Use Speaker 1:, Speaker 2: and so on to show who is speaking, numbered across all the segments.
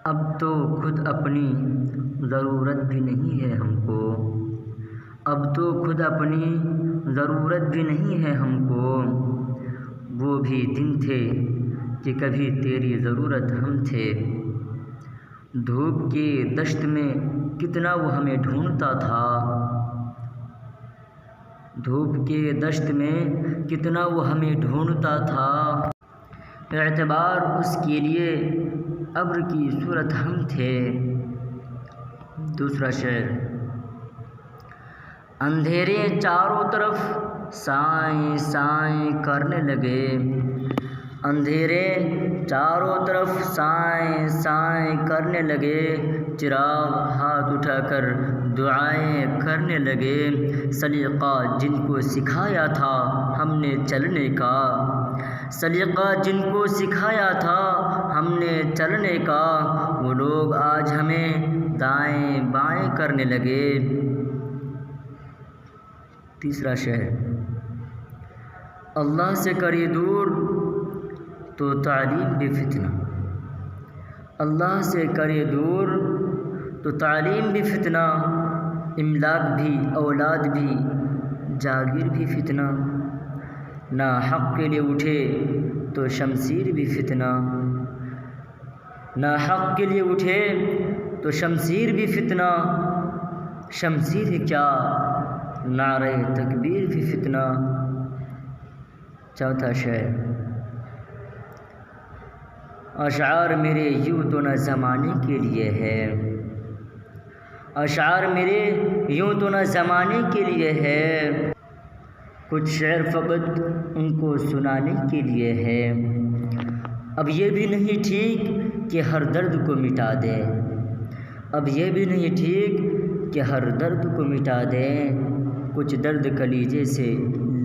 Speaker 1: اب تو خود اپنی ضرورت بھی نہیں ہے ہم کو، اب تو خود اپنی ضرورت بھی نہیں ہے ہم کو، وہ بھی دن تھے کہ کبھی تیری ضرورت ہم تھے۔ دھوپ کی دشت میں کتنا وہ ہمیں ڈھونڈتا تھا، دھوپ کی دشت میں کتنا وہ ہمیں ڈھونڈتا تھا، اعتبار اس کے لیے ابر کی صورت ہم تھے۔ دوسرا شعر۔ اندھیرے چاروں طرف سائیں سائیں کرنے لگے، اندھیرے چاروں طرف سائیں سائیں کرنے لگے، چراغ ہاتھ اٹھا کر دعائیں کرنے لگے، سلیقہ جن کو سکھایا تھا ہم نے چلنے کا، سلیقہ جن کو سکھایا تھا ہم نے چلنے کا، وہ لوگ آج ہمیں دائیں بائیں کرنے لگے۔ تیسرا شعر۔ اللہ سے کرے دور تو تعلیم بھی فتنہ، اللہ سے کرے دور تو تعلیم بھی فتنہ، املاک بھی اولاد بھی جاگیر بھی فتنہ، نہ حق کے لیے اٹھے تو شمشیر بھی فتنہ، نہ حق کے لیے اٹھے تو شمشیر بھی فتنہ، شمشیر ہے کیا نعرہ تکبیر بھی فتنہ۔ چوتھا شعر۔ اشعار میرے یوں تو نہ زمانے کے لیے ہے، اشعار میرے یوں تو نہ زمانے کے لیے ہے، کچھ شعر فقط ان کو سنانے کے لیے ہے، اب یہ بھی نہیں ٹھیک کہ ہر درد کو مٹا دیں، اب یہ بھی نہیں ٹھیک کہ ہر درد کو مٹا دیں، کچھ درد کلیجے سے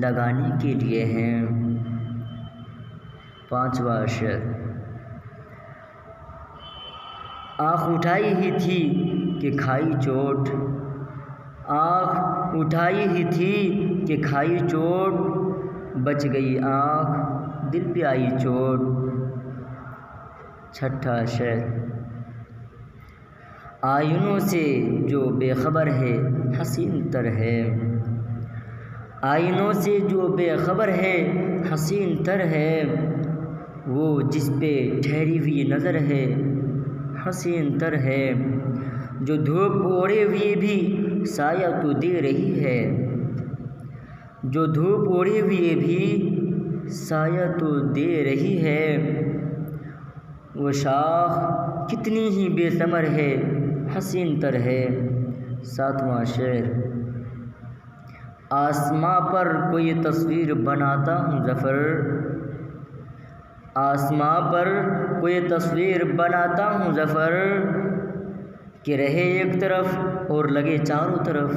Speaker 1: لگانے کے لیے ہیں۔ پانچواں شعر۔ آنکھ اٹھائی ہی تھی کہ کھائی چوٹ، آنکھ اٹھائی ہی تھی کہ کھائی چوٹ، بچ گئی آنکھ دل پہ آئی چوٹ۔ چھٹا شعر۔ آئینوں سے جو بے خبر ہے حسین تر ہے، آئینوں سے جو بے خبر ہے حسین تر ہے، وہ جس پہ ٹھہری ہوئی نظر ہے حسین تر ہے، جو دھوپ اوڑھے ہوئے بھی سایہ تو دے رہی ہے، جو دھوپ اوڑھے ہوئے بھی سایہ تو دے رہی ہے، وہ شاخ کتنی ہی بے ثمر ہے حسین تر ہے۔ ساتواں شعر۔ آسماں پر کوئی تصویر بناتا ہوں ظفر، آسماں پر کوئی تصویر بناتا ہوں ظفر، کہ رہے ایک طرف اور لگے چاروں طرف،